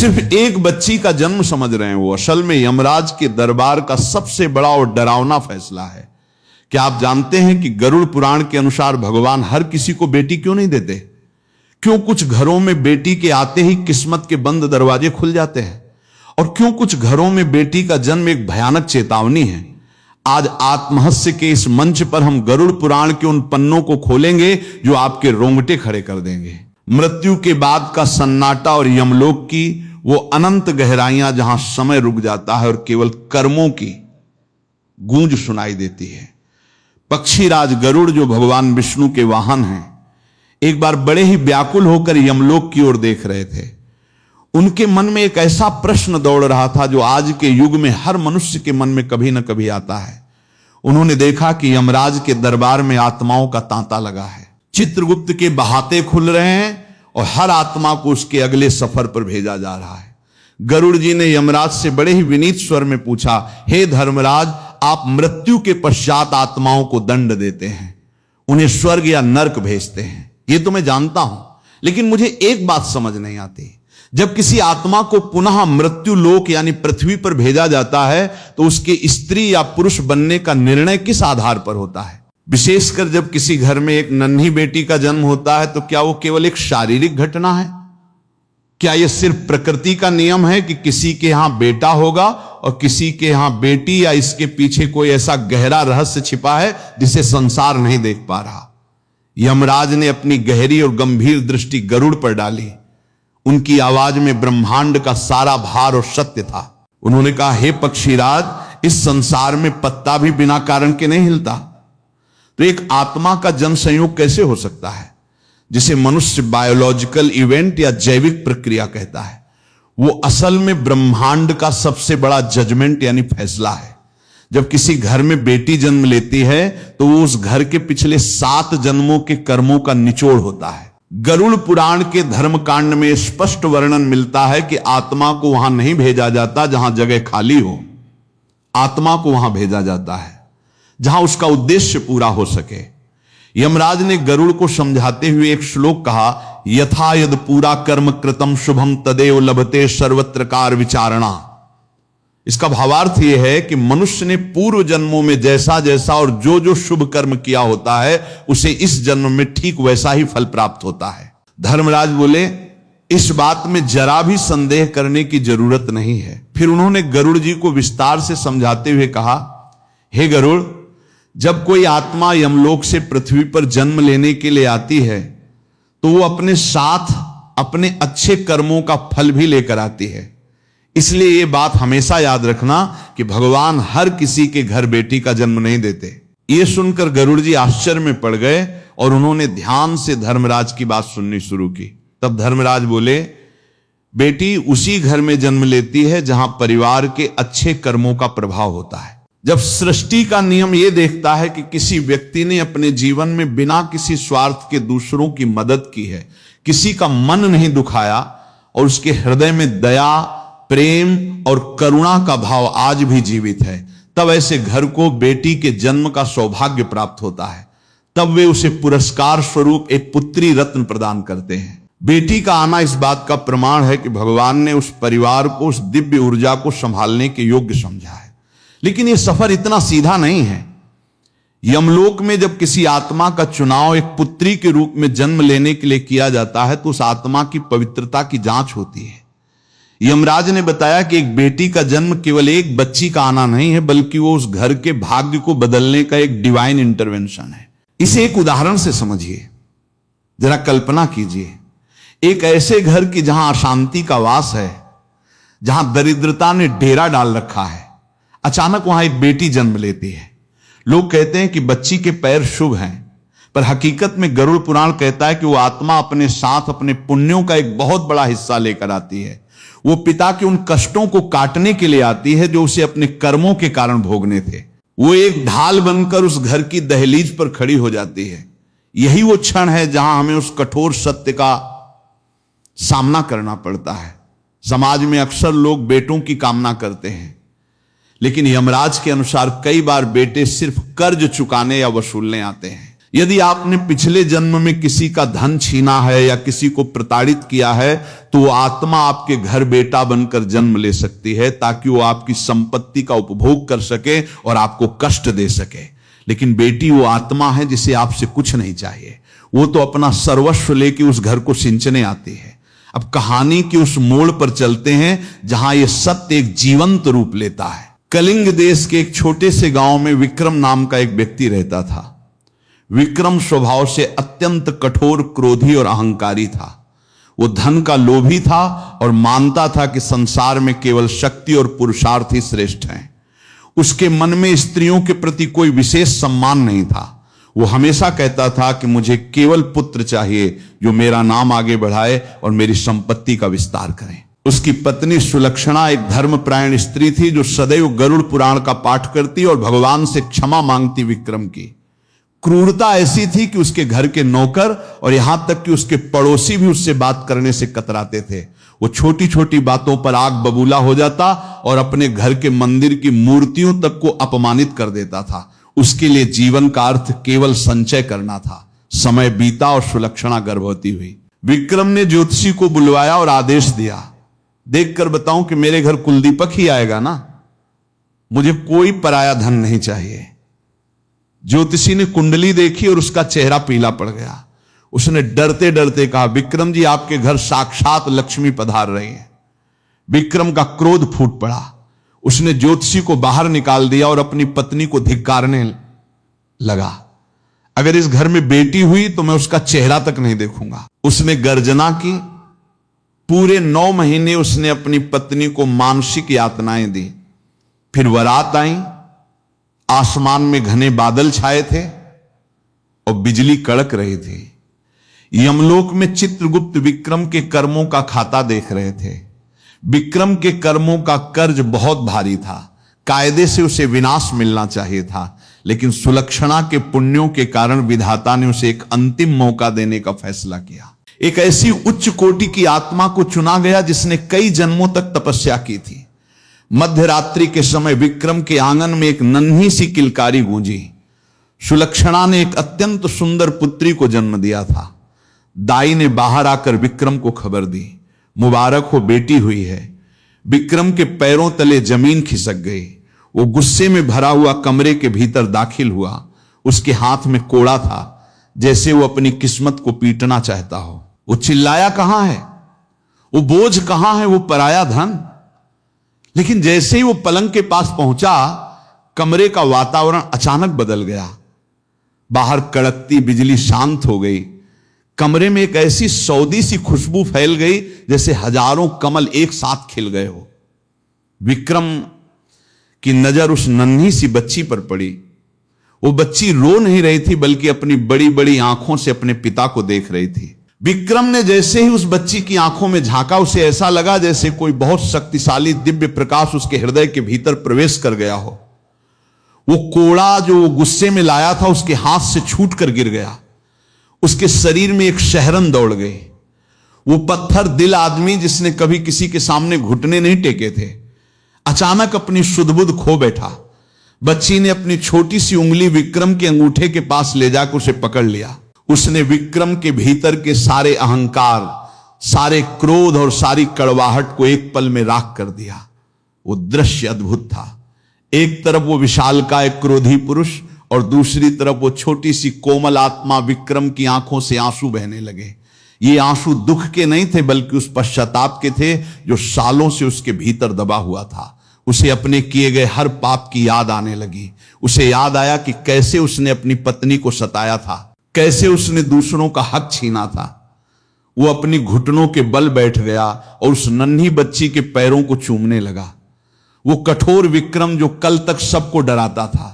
सिर्फ एक बच्ची का जन्म समझ रहे हैं वो, असल में यमराज के दरबार का सबसे बड़ा और डरावना फैसला है। क्या आप जानते हैं कि गरुड़ पुराण के अनुसार भगवान हर किसी को बेटी क्यों नहीं देते? क्यों कुछ घरों में बेटी के आते ही किस्मत के बंद दरवाजे खुल जाते हैं, और क्यों कुछ घरों में बेटी का जन्म एक भयानक चेतावनी है? आज आत्महस्य के इस मंच पर हम गरुड़ पुराण के उन पन्नों को खोलेंगे जो आपके रोंगटे खड़े कर देंगे। मृत्यु के बाद का सन्नाटा और यमलोक की वो अनंत गहराइयां जहां समय रुक जाता है और केवल कर्मों की गूंज सुनाई देती है। पक्षीराज गरुड़ जो भगवान विष्णु के वाहन हैं, एक बार बड़े ही व्याकुल होकर यमलोक की ओर देख रहे थे। उनके मन में एक ऐसा प्रश्न दौड़ रहा था जो आज के युग में हर मनुष्य के मन में कभी न कभी आता है। उन्होंने देखा कि यमराज के दरबार में आत्माओं का तांता लगा है, चित्रगुप्त के बहाते खुल रहे हैं और हर आत्मा को उसके अगले सफर पर भेजा जा रहा है। गरुड़ जी ने यमराज से बड़े ही विनीत स्वर में पूछा, हे धर्मराज, आप मृत्यु के पश्चात आत्माओं को दंड देते हैं, उन्हें स्वर्ग या नरक भेजते हैं, ये तो मैं जानता हूं, लेकिन मुझे एक बात समझ नहीं आती। जब किसी आत्मा को पुनः मृत्यु लोक यानी पृथ्वी पर भेजा जाता है तो उसके स्त्री या पुरुष बनने का निर्णय किस आधार पर होता है? विशेषकर जब किसी घर में एक नन्ही बेटी का जन्म होता है तो क्या वो केवल एक शारीरिक घटना है? क्या यह सिर्फ प्रकृति का नियम है कि किसी के यहां बेटा होगा और किसी के यहां बेटी, या इसके पीछे कोई ऐसा गहरा रहस्य छिपा है जिसे संसार नहीं देख पा रहा? यमराज ने अपनी गहरी और गंभीर दृष्टि गरुड़ पर डाली। उनकी आवाज में ब्रह्मांड का सारा भार और सत्य था। उन्होंने कहा, हे पक्षीराज, इस संसार में पत्ता भी बिना कारण के नहीं हिलता, तो एक आत्मा का जन्म संयोग कैसे हो सकता है जिसे मनुष्य बायोलॉजिकल इवेंट या जैविक प्रक्रिया कहता है? वो असल में ब्रह्मांड का सबसे बड़ा जजमेंट यानी फैसला है। जब किसी घर में बेटी जन्म लेती है तो वो उस घर के पिछले 7 जन्मों के कर्मों का निचोड़ होता है। गरुड़ पुराण के धर्मकांड में स्पष्ट वर्णन मिलता है कि आत्मा को वहां नहीं भेजा जाता जहां जगह खाली हो, आत्मा को वहां भेजा जाता है जहां उसका उद्देश्य पूरा हो सके। यमराज ने गरुड़ को समझाते हुए एक श्लोक कहा, यथा यद पूरा कर्म कृतम शुभम तदेव लभते सर्वत्र कार विचारणा। इसका भावार्थ यह है कि मनुष्य ने पूर्व जन्मों में जैसा जैसा और जो जो शुभ कर्म किया होता है उसे इस जन्म में ठीक वैसा ही फल प्राप्त होता है। धर्मराज बोले, इस बात में जरा भी संदेह करने की जरूरत नहीं है। फिर उन्होंने गरुड़ जी को विस्तार से समझाते हुए कहा, हे गरुड़, जब कोई आत्मा यमलोक से पृथ्वी पर जन्म लेने के लिए आती है तो वो अपने साथ अपने अच्छे कर्मों का फल भी लेकर आती है। इसलिए ये बात हमेशा याद रखना कि भगवान हर किसी के घर बेटी का जन्म नहीं देते। ये सुनकर गरुड़ जी आश्चर्य में पड़ गए और उन्होंने ध्यान से धर्मराज की बात सुननी शुरू की। तब धर्मराज बोले, बेटी उसी घर में जन्म लेती है जहां परिवार के अच्छे कर्मों का प्रभाव होता है। जब सृष्टि का नियम यह देखता है कि किसी व्यक्ति ने अपने जीवन में बिना किसी स्वार्थ के दूसरों की मदद की है, किसी का मन नहीं दुखाया और उसके हृदय में दया, प्रेम और करुणा का भाव आज भी जीवित है, तब ऐसे घर को बेटी के जन्म का सौभाग्य प्राप्त होता है। तब वे उसे पुरस्कार स्वरूप एक पुत्री रत्न प्रदान करते हैं। बेटी का आना इस बात का प्रमाण है कि भगवान ने उस परिवार को, उस दिव्य ऊर्जा को संभालने के योग्य समझा है। लेकिन यह सफर इतना सीधा नहीं है। यमलोक में जब किसी आत्मा का चुनाव एक पुत्री के रूप में जन्म लेने के लिए किया जाता है तो उस आत्मा की पवित्रता की जांच होती है। यमराज ने बताया कि एक बेटी का जन्म केवल एक बच्ची का आना नहीं है, बल्कि वो उस घर के भाग्य को बदलने का एक डिवाइन इंटरवेंशन है। इसे एक उदाहरण से समझिए, जरा कल्पना कीजिए, एक ऐसे घर की जहां अशांति का वास है, जहां दरिद्रता ने डेरा डाल रखा है, अचानक वहां एक बेटी जन्म लेती है। लोग कहते हैं कि बच्ची के पैर शुभ हैं, पर हकीकत में गरुड़ पुराण कहता है कि वो आत्मा अपने साथ अपने पुण्यों का एक बहुत बड़ा हिस्सा लेकर आती है। वो पिता के उन कष्टों को काटने के लिए आती है जो उसे अपने कर्मों के कारण भोगने थे। वो एक ढाल बनकर उस घर की दहलीज पर खड़ी हो जाती है। यही वो क्षण है जहां हमें उस कठोर सत्य का सामना करना पड़ता है। समाज में अक्सर लोग बेटों की कामना करते हैं, लेकिन यमराज के अनुसार कई बार बेटे सिर्फ कर्ज चुकाने या वसूलने आते हैं। यदि आपने पिछले जन्म में किसी का धन छीना है या किसी को प्रताड़ित किया है तो वो आत्मा आपके घर बेटा बनकर जन्म ले सकती है ताकि वो आपकी संपत्ति का उपभोग कर सके और आपको कष्ट दे सके। लेकिन बेटी वो आत्मा है जिसे आपसे कुछ नहीं चाहिए, वो तो अपना सर्वस्व लेके उस घर को सिंचने आती है। अब कहानी के उस मोड़ पर चलते हैं जहां यह सत्य एक जीवंत रूप लेता है। कलिंग देश के एक छोटे से गांव में विक्रम नाम का एक व्यक्ति रहता था। विक्रम स्वभाव से अत्यंत कठोर, क्रोधी और अहंकारी था। वो धन का लोभी था और मानता था कि संसार में केवल शक्ति और पुरुषार्थ ही श्रेष्ठ हैं। उसके मन में स्त्रियों के प्रति कोई विशेष सम्मान नहीं था। वो हमेशा कहता था कि मुझे केवल पुत्र चाहिए जो मेरा नाम आगे बढ़ाए और मेरी संपत्ति का विस्तार करे। उसकी पत्नी सुलक्षणा एक धर्मपरायण स्त्री थी जो सदैव गरुड़ पुराण का पाठ करती और भगवान से क्षमा मांगती। विक्रम की क्रूरता ऐसी थी कि उसके घर के नौकर और यहां तक कि उसके पड़ोसी भी उससे बात करने से कतराते थे। वो छोटी छोटी बातों पर आग बबूला हो जाता और अपने घर के मंदिर की मूर्तियों तक को अपमानित कर देता था। उसके लिए जीवन का अर्थ केवल संचय करना था। समय बीता और सुलक्षणा गर्भवती हुई। विक्रम ने ज्योतिषी को बुलवाया और आदेश दिया, देखकर बताऊं कि मेरे घर कुलदीपक ही आएगा ना, मुझे कोई पराया धन नहीं चाहिए। ज्योतिषी ने कुंडली देखी और उसका चेहरा पीला पड़ गया। उसने डरते डरते कहा, विक्रम जी आपके घर साक्षात लक्ष्मी पधार रही है। विक्रम का क्रोध फूट पड़ा। उसने ज्योतिषी को बाहर निकाल दिया और अपनी पत्नी को धिक्कारने लगा, अगर इस घर में बेटी हुई तो मैं उसका चेहरा तक नहीं देखूंगा। उसने गर्जना की। पूरे 9 महीने उसने अपनी पत्नी को मानसिक यातनाएं दी। फिर बारात आई। आसमान में घने बादल छाए थे और बिजली कड़क रही थी। यमलोक में चित्रगुप्त विक्रम के कर्मों का खाता देख रहे थे। विक्रम के कर्मों का कर्ज बहुत भारी था। कायदे से उसे विनाश मिलना चाहिए था, लेकिन सुलक्षणा के पुण्यों के कारण विधाता ने उसे एक अंतिम मौका देने का फैसला किया। एक ऐसी उच्च कोटि की आत्मा को चुना गया जिसने कई जन्मों तक तपस्या की थी। मध्य रात्रि के समय विक्रम के आंगन में एक नन्ही सी किलकारी गूंजी। सुलक्षणा ने एक अत्यंत सुंदर पुत्री को जन्म दिया था। दाई ने बाहर आकर विक्रम को खबर दी, मुबारक हो, बेटी हुई है। विक्रम के पैरों तले जमीन खिसक गई। वो गुस्से में भरा हुआ कमरे के भीतर दाखिल हुआ। उसके हाथ में कोड़ा था, जैसे वो अपनी किस्मत को पीटना चाहता हो। वो चिल्लाया, कहां है वो बोझ, कहां है वो पराया धन। लेकिन जैसे ही वो पलंग के पास पहुंचा, कमरे का वातावरण अचानक बदल गया। बाहर कड़कती बिजली शांत हो गई। कमरे में एक ऐसी सौदी सी खुशबू फैल गई जैसे हजारों कमल एक साथ खिल गए हो। विक्रम की नजर उस नन्ही सी बच्ची पर पड़ी। वो बच्ची रो नहीं रही थी, बल्कि अपनी बड़ी बड़ी आंखों से अपने पिता को देख रही थी। विक्रम ने जैसे ही उस बच्ची की आंखों में झांका, उसे ऐसा लगा जैसे कोई बहुत शक्तिशाली दिव्य प्रकाश उसके हृदय के भीतर प्रवेश कर गया हो। वो कोड़ा जो वो गुस्से में लाया था उसके हाथ से छूट कर गिर गया। उसके शरीर में एक शहरन दौड़ गई। वो पत्थर दिल आदमी जिसने कभी किसी के सामने घुटने नहीं टेके थे, अचानक अपनी सुध-बुध खो बैठा। बच्ची ने अपनी छोटी सी उंगली विक्रम के अंगूठे के पास ले जाकर उसे पकड़ लिया। उसने विक्रम के भीतर के सारे अहंकार, सारे क्रोध और सारी कड़वाहट को एक पल में राख कर दिया। वो दृश्य अद्भुत था। एक तरफ वो विशालकाय क्रोधी पुरुष और दूसरी तरफ वो छोटी सी कोमल आत्मा। विक्रम की आंखों से आंसू बहने लगे। ये आंसू दुख के नहीं थे, बल्कि उस पश्चाताप के थे जो सालों से उसके भीतर दबा हुआ था। उसे अपने किए गए हर पाप की याद आने लगी। उसे याद आया कि कैसे उसने अपनी पत्नी को सताया था, कैसे उसने दूसरों का हक छीना था। वो अपनी घुटनों के बल बैठ गया और उस नन्ही बच्ची के पैरों को चूमने लगा। वो कठोर विक्रम जो कल तक सबको डराता था,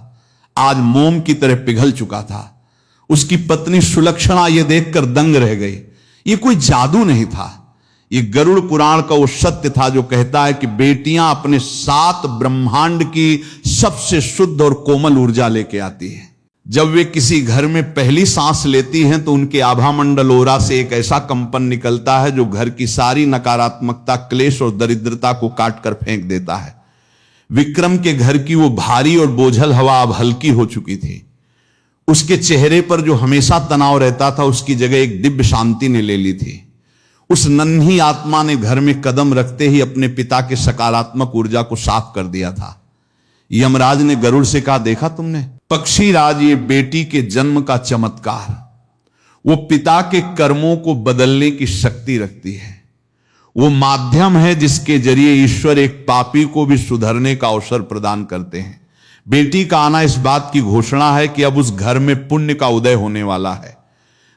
आज मोम की तरह पिघल चुका था। उसकी पत्नी सुलक्षणा ये देखकर दंग रह गई। ये कोई जादू नहीं था, ये गरुड़ पुराण का वो सत्य था जो कहता है कि बेटियां अपने 7 ब्रह्मांड की सबसे शुद्ध और कोमल ऊर्जा लेके आती है। जब वे किसी घर में पहली सांस लेती हैं तो उनके आभा मंडल ओरा से एक ऐसा कंपन निकलता है जो घर की सारी नकारात्मकता, क्लेश और दरिद्रता को काट कर फेंक देता है। विक्रम के घर की वो भारी और बोझल हवा अब हल्की हो चुकी थी। उसके चेहरे पर जो हमेशा तनाव रहता था उसकी जगह एक दिव्य शांति ने ले ली थी। उस नन्ही आत्मा ने घर में कदम रखते ही अपने पिता के सकारात्मक ऊर्जा को साफ कर दिया था। यमराज ने गरुड़ से कहा, देखा तुमने पक्षीराज, ये बेटी के जन्म का चमत्कार, वो पिता के कर्मों को बदलने की शक्ति रखती है। वो माध्यम है जिसके जरिए ईश्वर एक पापी को भी सुधरने का अवसर प्रदान करते हैं। बेटी का आना इस बात की घोषणा है कि अब उस घर में पुण्य का उदय होने वाला है।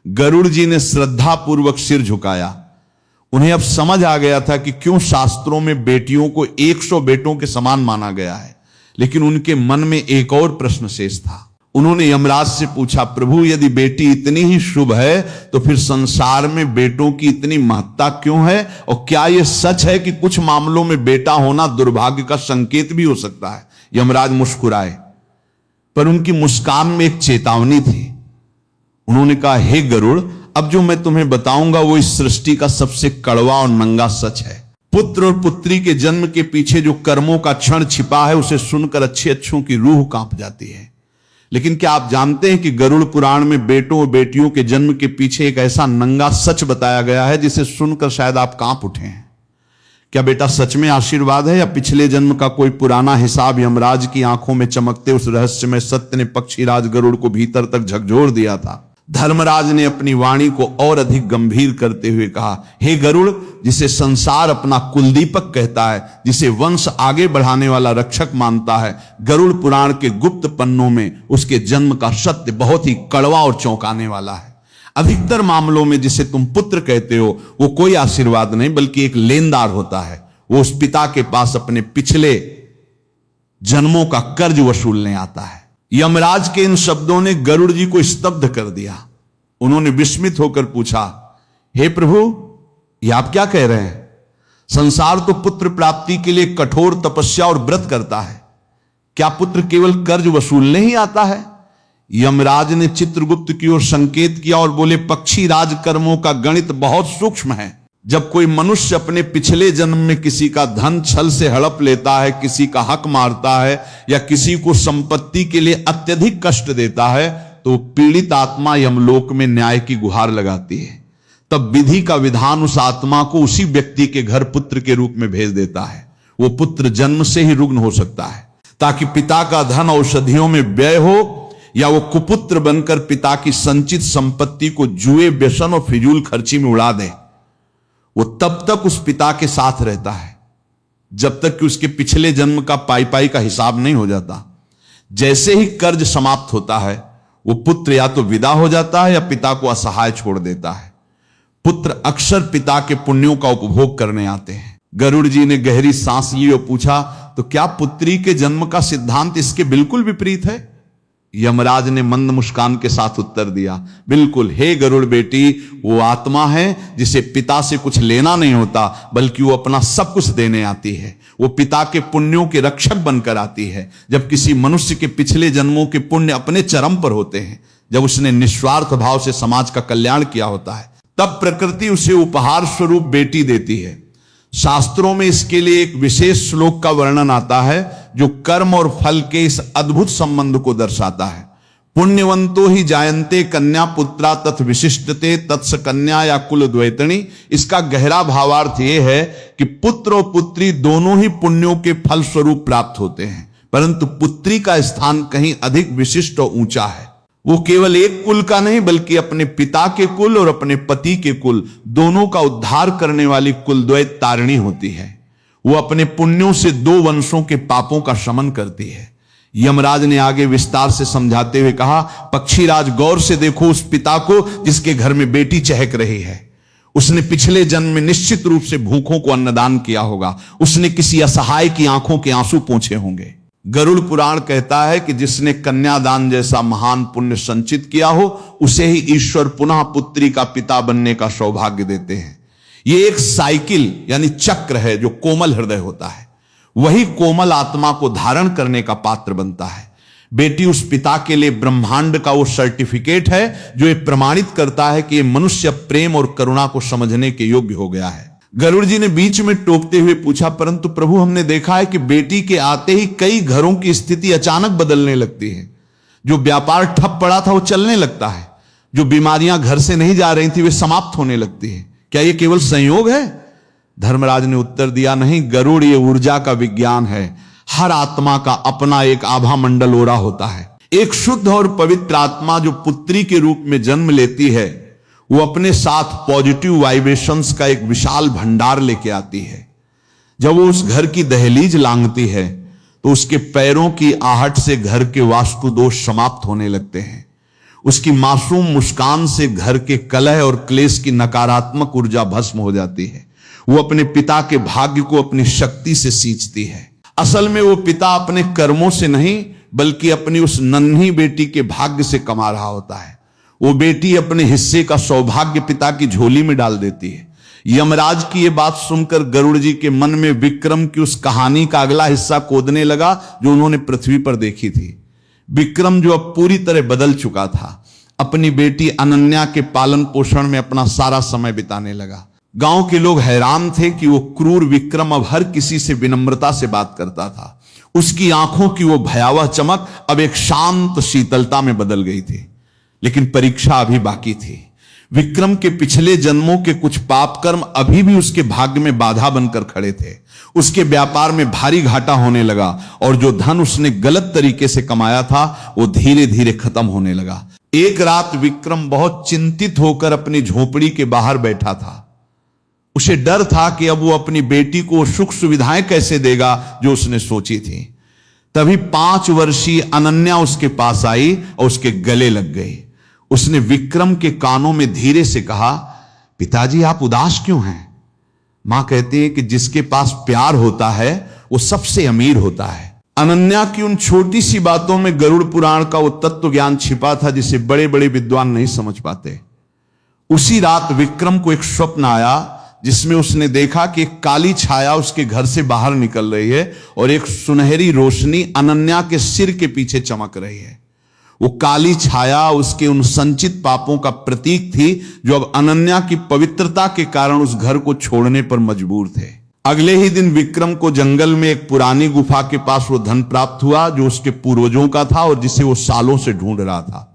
गरुड़ जी ने श्रद्धा पूर्वक सिर झुकाया। उन्हें अब समझ आ गया था कि क्यों शास्त्रों में बेटियों को 100 बेटों के समान माना गया है, लेकिन उनके मन में एक और प्रश्न शेष था। उन्होंने यमराज से पूछा, प्रभु यदि बेटी इतनी ही शुभ है तो फिर संसार में बेटों की इतनी महत्ता क्यों है, और क्या यह सच है कि कुछ मामलों में बेटा होना दुर्भाग्य का संकेत भी हो सकता है। यमराज मुस्कुराए, पर उनकी मुस्कान में एक चेतावनी थी। उन्होंने कहा, हे गरुड़, अब जो मैं तुम्हें बताऊंगा वो इस सृष्टि का सबसे कड़वा और नंगा सच है। पुत्र और पुत्री के जन्म के पीछे जो कर्मों का क्षण छिपा है उसे सुनकर अच्छे अच्छों की रूह कांप जाती है। लेकिन क्या आप जानते हैं कि गरुड़ पुराण में बेटों और बेटियों के जन्म के पीछे एक ऐसा नंगा सच बताया गया है जिसे सुनकर शायद आप कांप उठे हैं। क्या बेटा सच में आशीर्वाद है, या पिछले जन्म का कोई पुराना हिसाब यमराज की आंखों में चमकते उस रहस्यमय सत्य ने पक्षीराज गरुड़ को भीतर तक झकझोर दिया था। धर्मराज ने अपनी वाणी को और अधिक गंभीर करते हुए कहा, हे गरुड़, जिसे संसार अपना कुलदीपक कहता है, जिसे वंश आगे बढ़ाने वाला रक्षक मानता है, गरुड़ पुराण के गुप्त पन्नों में उसके जन्म का सत्य बहुत ही कड़वा और चौंकाने वाला है। अधिकतर मामलों में जिसे तुम पुत्र कहते हो वो कोई आशीर्वाद नहीं बल्कि एक लेनदार होता है। वो उस पिता के पास अपने पिछले जन्मों का कर्ज वसूलने आता है। यमराज के इन शब्दों ने गरुड़ जी को स्तब्ध कर दिया। उन्होंने विस्मित होकर पूछा, हे प्रभु, ये आप क्या कह रहे हैं? संसार तो पुत्र प्राप्ति के लिए कठोर तपस्या और व्रत करता है, क्या पुत्र केवल कर्ज वसूलने ही आता है? यमराज ने चित्रगुप्त की ओर संकेत किया और बोले, पक्षी राज कर्मों का गणित बहुत सूक्ष्म है। जब कोई मनुष्य अपने पिछले जन्म में किसी का धन छल से हड़प लेता है, किसी का हक मारता है या किसी को संपत्ति के लिए अत्यधिक कष्ट देता है, तो पीड़ित आत्मा यमलोक में न्याय की गुहार लगाती है। तब विधि का विधान उस आत्मा को उसी व्यक्ति के घर पुत्र के रूप में भेज देता है। वो पुत्र जन्म से ही रुग्ण हो सकता है, ताकि पिता का धन औषधियों में व्यय हो, या वो कुपुत्र बनकर पिता की संचित संपत्ति को जुए, व्यसन और फिजूल खर्ची में उड़ा दे। वो तब तक उस पिता के साथ रहता है जब तक कि उसके पिछले जन्म का पाई का हिसाब नहीं हो जाता। जैसे ही कर्ज समाप्त होता है, वो पुत्र या तो विदा हो जाता है या पिता को असहाय छोड़ देता है। पुत्र अक्सर पिता के पुण्यों का उपभोग करने आते हैं। गरुड़ जी ने गहरी सांस ली और पूछा, तो क्या पुत्री के जन्म का सिद्धांत इसके बिल्कुल विपरीत है? यमराज ने मंद मुस्कान के साथ उत्तर दिया, बिल्कुल। हे गरुड़ बेटी, वो आत्मा है जिसे पिता से कुछ लेना नहीं होता बल्कि वो अपना सब कुछ देने आती है। वो पिता के पुण्यों के रक्षक बनकर आती है। जब किसी मनुष्य के पिछले जन्मों के पुण्य अपने चरम पर होते हैं, जब उसने निस्वार्थ भाव से समाज का कल्याण किया होता है, तब प्रकृति उसे उपहार स्वरूप बेटी देती है। शास्त्रों में इसके लिए एक विशेष श्लोक का वर्णन आता है जो कर्म और फल के इस अद्भुत संबंध को दर्शाता है। पुण्यवंतो ही जायन्ते कन्या पुत्रा तथ विशिष्टते तत्स कन्या या कुल द्वैतणी। इसका गहरा भावार्थ यह है कि पुत्र और पुत्री दोनों ही पुण्यों के फल स्वरूप प्राप्त होते हैं, परंतु पुत्री का स्थान कहीं अधिक विशिष्ट और ऊंचा है। वो केवल एक कुल का नहीं बल्कि अपने पिता के कुल और अपने पति के कुल दोनों का उद्धार करने वाली कुलद्वैत तारिणी होती है। वो अपने पुण्यों से 2 वंशों के पापों का शमन करती है। यमराज ने आगे विस्तार से समझाते हुए कहा, पक्षीराज, गौर से देखो उस पिता को जिसके घर में बेटी चहक रही है। उसने पिछले जन्म में निश्चित रूप से भूखों को अन्नदान किया होगा। उसने किसी असहाय की आंखों के आंसू पोंछे होंगे। गरुड़ पुराण कहता है कि जिसने कन्यादान जैसा महान पुण्य संचित किया हो, उसे ही ईश्वर पुनः पुत्री का पिता बनने का सौभाग्य देते हैं। यह एक साइकिल यानी चक्र है जो कोमल हृदय होता है, वही कोमल आत्मा को धारण करने का पात्र बनता है। बेटी उस पिता के लिए ब्रह्मांड का वो सर्टिफिकेट है जो ये प्रमाणित करता है कि ये मनुष्य प्रेम और करुणा को समझने के योग्य हो गया है। गरुड़ जी ने बीच में टोकते हुए पूछा, परंतु प्रभु, हमने देखा है कि बेटी के आते ही कई घरों की स्थिति अचानक बदलने लगती है। जो व्यापार ठप पड़ा था वो चलने लगता है, जो बीमारियां घर से नहीं जा रही थी वे समाप्त होने लगती है। क्या ये केवल संयोग है? धर्मराज ने उत्तर दिया, नहीं, गरुड़ ये ऊर्जा का विज्ञान है। हर आत्मा का अपना एक आभा मंडल ओरा होता है। एक शुद्ध और पवित्र आत्मा जो पुत्री के रूप में जन्म लेती है, वो अपने साथ पॉजिटिव वाइब्रेशंस का एक विशाल भंडार लेके आती है। जब वो उस घर की दहलीज लांघती है तो उसके पैरों की आहट से घर के वास्तु दोष समाप्त होने लगते हैं। उसकी मासूम मुस्कान से घर के कलह और क्लेश की नकारात्मक ऊर्जा भस्म हो जाती है। वो अपने पिता के भाग्य को अपनी शक्ति से सींचती है। असल में वो पिता अपने कर्मों से नहीं बल्कि अपनी उस नन्ही बेटी के भाग्य से कमा रहा होता है। वो बेटी अपने हिस्से का सौभाग्य पिता की झोली में डाल देती है। यमराज की ये बात सुनकर गरुड़ जी के मन में विक्रम की उस कहानी का अगला हिस्सा खोदने लगा जो उन्होंने पृथ्वी पर देखी थी। विक्रम जो अब पूरी तरह बदल चुका था, अपनी बेटी अनन्या के पालन पोषण में अपना सारा समय बिताने लगा। गांव के लोग हैरान थे कि वो क्रूर विक्रम अब हर किसी से विनम्रता से बात करता था। उसकी आंखों की वो भयावह चमक अब एक शांत शीतलता में बदल गई थी। लेकिन परीक्षा अभी बाकी थी। विक्रम के पिछले जन्मों के कुछ पाप कर्म अभी भी उसके भाग्य में बाधा बनकर खड़े थे। उसके व्यापार में भारी घाटा होने लगा और जो धन उसने गलत तरीके से कमाया था वो धीरे धीरे खत्म होने लगा। एक रात विक्रम बहुत चिंतित होकर अपनी झोपड़ी के बाहर बैठा था। उसे डर था कि अब वो अपनी बेटी को सुख सुविधाएं कैसे देगा जो उसने सोची थी। तभी 5 वर्षीय अनन्या उसके पास आई और उसके गले लग गई। उसने विक्रम के कानों में धीरे से कहा, पिताजी आप उदास क्यों हैं? मां कहती है कि जिसके पास प्यार होता है वो सबसे अमीर होता है। अनन्या की उन छोटी सी बातों में गरुड़ पुराण का वो तत्व ज्ञान छिपा था जिसे बड़े बड़े विद्वान नहीं समझ पाते। उसी रात विक्रम को एक स्वप्न आया जिसमें उसने देखा कि एक काली छाया उसके घर से बाहर निकल रही है और एक सुनहरी रोशनी अनन्या के सिर के पीछे चमक रही है। वो काली छाया उसके उन संचित पापों का प्रतीक थी जो अब अनन्या की पवित्रता के कारण उस घर को छोड़ने पर मजबूर थे। अगले ही दिन विक्रम को जंगल में एक पुरानी गुफा के पास वो धन प्राप्त हुआ जो उसके पूर्वजों का था और जिसे वो सालों से ढूंढ रहा था।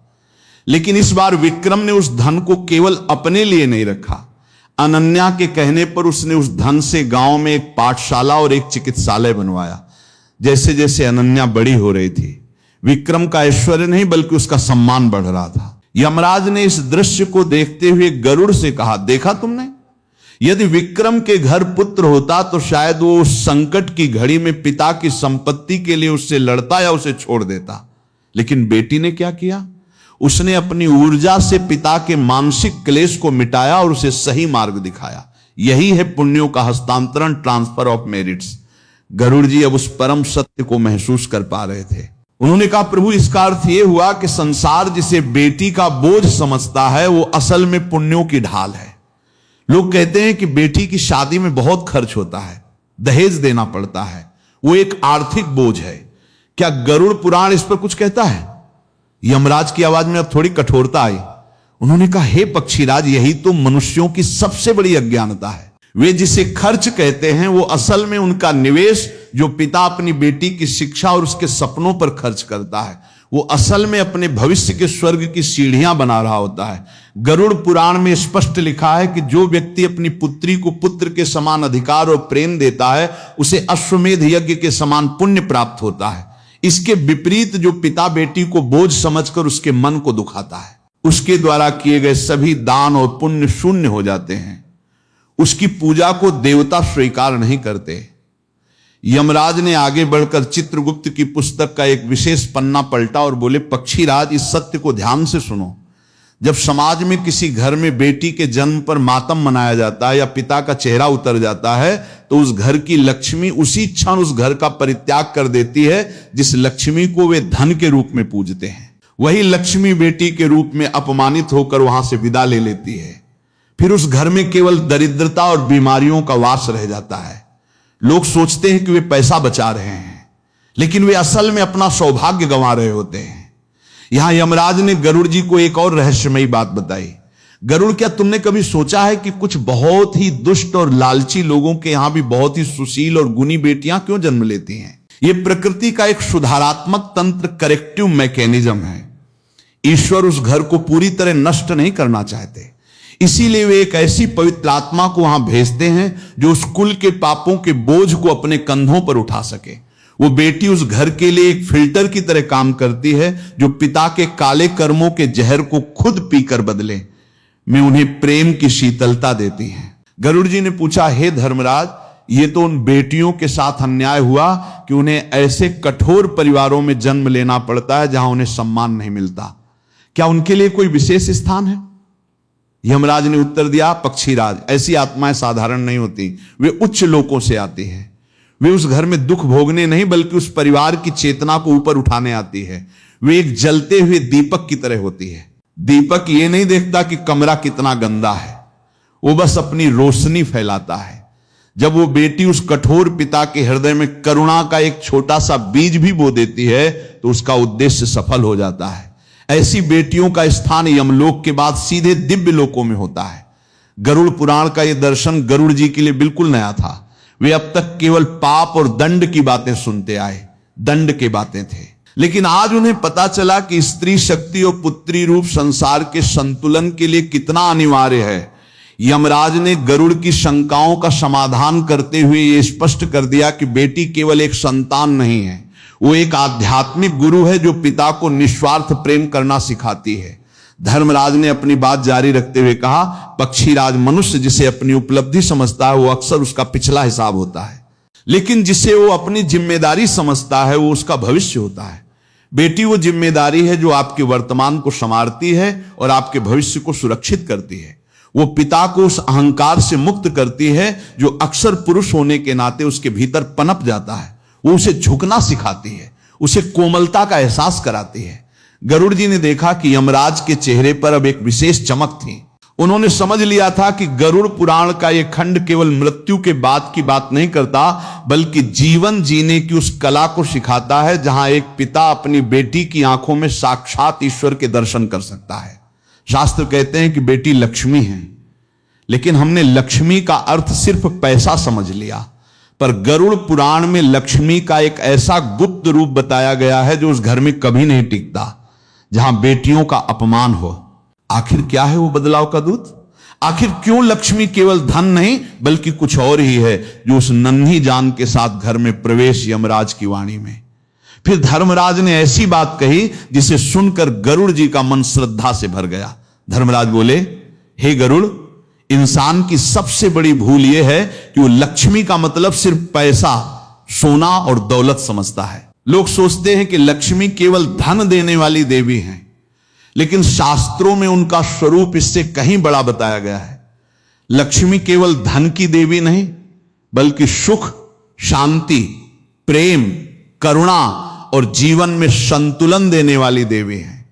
लेकिन इस बार विक्रम ने उस धन को केवल अपने लिए नहीं रखा। अनन्या के कहने पर उसने उस धन से गांव में एक पाठशाला और एक चिकित्सालय बनवाया। जैसे जैसे अनन्या बड़ी हो रही थी, विक्रम का ऐश्वर्य नहीं बल्कि उसका सम्मान बढ़ रहा था। यमराज ने इस दृश्य को देखते हुए गरुड़ से कहा, देखा तुमने, यदि विक्रम के घर पुत्र होता तो शायद वो उस संकट की घड़ी में पिता की संपत्ति के लिए उससे लड़ता या उसे छोड़ देता। लेकिन बेटी ने क्या किया? उसने अपनी ऊर्जा से पिता के मानसिक क्लेश को मिटाया और उसे सही मार्ग दिखाया। यही है पुण्यों का हस्तांतरण, ट्रांसफर ऑफ मेरिट्स। गरुड़ जी अब उस परम सत्य को महसूस कर पा रहे थे। उन्होंने कहा, प्रभु इसका अर्थ यह हुआ कि संसार जिसे बेटी का बोझ समझता है वो असल में पुण्यों की ढाल है। लोग कहते हैं कि बेटी की शादी में बहुत खर्च होता है, दहेज देना पड़ता है, वो एक आर्थिक बोझ है। क्या गरुड़ पुराण इस पर कुछ कहता है? यमराज की आवाज में अब थोड़ी कठोरता आई। उन्होंने कहा, हे पक्षीराज, यही तो मनुष्यों की सबसे बड़ी अज्ञानता है। वे जिसे खर्च कहते हैं वो असल में उनका निवेश जो पिता अपनी बेटी की शिक्षा और उसके सपनों पर खर्च करता है, वो असल में अपने भविष्य के स्वर्ग की सीढ़ियां बना रहा होता है। गरुड़ पुराण में स्पष्ट लिखा है कि जो व्यक्ति अपनी पुत्री को पुत्र के समान अधिकार और प्रेम देता है उसे अश्वमेध यज्ञ के समान पुण्य प्राप्त होता है। इसके विपरीत जो पिता बेटी को बोझ समझकर उसके मन को दुखाता है, उसके द्वारा किए गए सभी दान और पुण्य शून्य हो जाते हैं। उसकी पूजा को देवता स्वीकार नहीं करते। यमराज ने आगे बढ़कर चित्रगुप्त की पुस्तक का एक विशेष पन्ना पलटा और बोले, पक्षीराज, इस सत्य को ध्यान से सुनो। जब समाज में किसी घर में बेटी के जन्म पर मातम मनाया जाता है या पिता का चेहरा उतर जाता है तो उस घर की लक्ष्मी उसी क्षण उस घर का परित्याग कर देती है जिस लक्ष्मी को वे धन के रूप में पूजते हैं। वही लक्ष्मी बेटी के रूप में अपमानित होकर वहां से विदा ले लेती है। फिर उस घर में केवल दरिद्रता और बीमारियों का वास रह जाता है। लोग सोचते हैं कि वे पैसा बचा रहे हैं, लेकिन वे असल में अपना सौभाग्य गंवा रहे होते हैं। यहां यमराज ने गरुड़ जी को एक और रहस्यमयी बात बताई। गरुड़, क्या तुमने कभी सोचा है कि कुछ बहुत ही दुष्ट और लालची लोगों के यहां भी बहुत ही सुशील और गुणी बेटियां क्यों जन्म लेती हैं? ये प्रकृति का एक सुधारात्मक तंत्र, करेक्टिव मैकेनिज्म है। ईश्वर उस घर को पूरी तरह नष्ट नहीं करना चाहते, इसीलिए वे एक ऐसी पवित्र आत्मा को वहां भेजते हैं जो उस कुल के पापों के बोझ को अपने कंधों पर उठा सके। वो बेटी उस घर के लिए एक फिल्टर की तरह काम करती है, जो पिता के काले कर्मों के जहर को खुद पीकर बदले में उन्हें प्रेम की शीतलता देती है। गरुड़ जी ने पूछा, हे धर्मराज, ये तो उन बेटियों के साथ अन्याय हुआ कि उन्हें ऐसे कठोर परिवारों में जन्म लेना पड़ता है जहां उन्हें सम्मान नहीं मिलता। क्या उनके लिए कोई विशेष स्थान है? यमराज ने उत्तर दिया, पक्षीराज, ऐसी आत्माएं साधारण नहीं होती, वे उच्च लोकों से आती हैं। वे उस घर में दुख भोगने नहीं बल्कि उस परिवार की चेतना को ऊपर उठाने आती है। वे एक जलते हुए दीपक की तरह होती है। दीपक ये नहीं देखता कि कमरा कितना गंदा है, वो बस अपनी रोशनी फैलाता है। जब वो बेटी उस कठोर पिता के हृदय में करुणा का एक छोटा सा बीज भी बो देती है तो उसका उद्देश्य सफल हो जाता है। ऐसी बेटियों का स्थान यमलोक के बाद सीधे दिव्य लोकों में होता है। गरुड़ पुराण का यह दर्शन गरुड़ जी के लिए बिल्कुल नया था। वे अब तक केवल पाप और दंड की बातें सुनते आए, दंड के बातें थे, लेकिन आज उन्हें पता चला कि स्त्री शक्ति और पुत्री रूप संसार के संतुलन के लिए कितना अनिवार्य है। यमराज ने गरुड़ की शंकाओं का समाधान करते हुए यह स्पष्ट कर दिया कि बेटी केवल एक संतान नहीं है, वो एक आध्यात्मिक गुरु है जो पिता को निस्वार्थ प्रेम करना सिखाती है। धर्मराज ने अपनी बात जारी रखते हुए कहा, पक्षीराज, मनुष्य जिसे अपनी उपलब्धि समझता है वो अक्सर उसका पिछला हिसाब होता है, लेकिन जिसे वो अपनी जिम्मेदारी समझता है वो उसका भविष्य होता है। बेटी वो जिम्मेदारी है जो आपके वर्तमान को संवारती है और आपके भविष्य को सुरक्षित करती है। वो पिता को उस अहंकार से मुक्त करती है जो अक्सर पुरुष होने के नाते उसके भीतर पनप जाता है। वो उसे झुकना सिखाती है, उसे कोमलता का एहसास कराती है। गरुड़ जी ने देखा कि यमराज के चेहरे पर अब एक विशेष चमक थी। उन्होंने समझ लिया था कि गरुड़ पुराण का यह खंड केवल मृत्यु के बाद की बात नहीं करता, बल्कि जीवन जीने की उस कला को सिखाता है जहां एक पिता अपनी बेटी की आंखों में साक्षात ईश्वर के दर्शन कर सकता है। शास्त्र कहते हैं कि बेटी लक्ष्मी है, लेकिन हमने लक्ष्मी का अर्थ सिर्फ पैसा समझ लिया, पर गरुड़ पुराण में लक्ष्मी का एक ऐसा गुप्त रूप बताया गया है जो उस घर में कभी नहीं टिकता, जहां बेटियों का अपमान हो। आखिर क्या है वो बदलाव का दूत? आखिर क्यों लक्ष्मी केवल धन नहीं बल्कि कुछ और ही है जो उस नन्ही जान के साथ घर में प्रवेश यमराज की वाणी में? फिर धर्मराज ने ऐसी बात कही जिसे सुनकर गरुड़ जी का मन श्रद्धा से भर गया। धर्मराज बोले, हे गरुड़, इंसान की सबसे बड़ी भूल यह है कि वो लक्ष्मी का मतलब सिर्फ पैसा, सोना और दौलत समझता है। लोग सोचते हैं कि लक्ष्मी केवल धन देने वाली देवी हैं, लेकिन शास्त्रों में उनका स्वरूप इससे कहीं बड़ा बताया गया है। लक्ष्मी केवल धन की देवी नहीं बल्कि सुख, शांति, प्रेम, करुणा और जीवन में संतुलन देने वाली देवी है।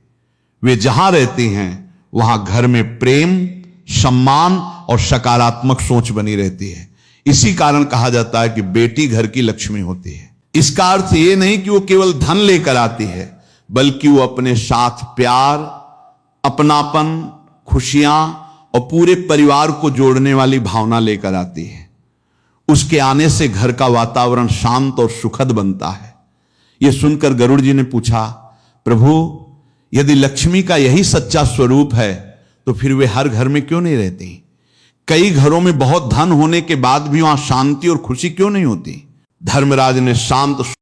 वे जहां रहती हैं वहां घर में प्रेम, सम्मान और सकारात्मक सोच बनी रहती है। इसी कारण कहा जाता है कि बेटी घर की लक्ष्मी होती है। इसका अर्थ यह नहीं कि वो केवल धन लेकर आती है, बल्कि वो अपने साथ प्यार, अपनापन, खुशियां और पूरे परिवार को जोड़ने वाली भावना लेकर आती है। उसके आने से घर का वातावरण शांत और सुखद बनता है। यह सुनकर गरुड़ जी ने पूछा, प्रभु, यदि लक्ष्मी का यही सच्चा स्वरूप है तो फिर वे हर घर में क्यों नहीं रहती? कई घरों में बहुत धन होने के बाद भी वहां शांति और खुशी क्यों नहीं होती? धर्मराज ने शांत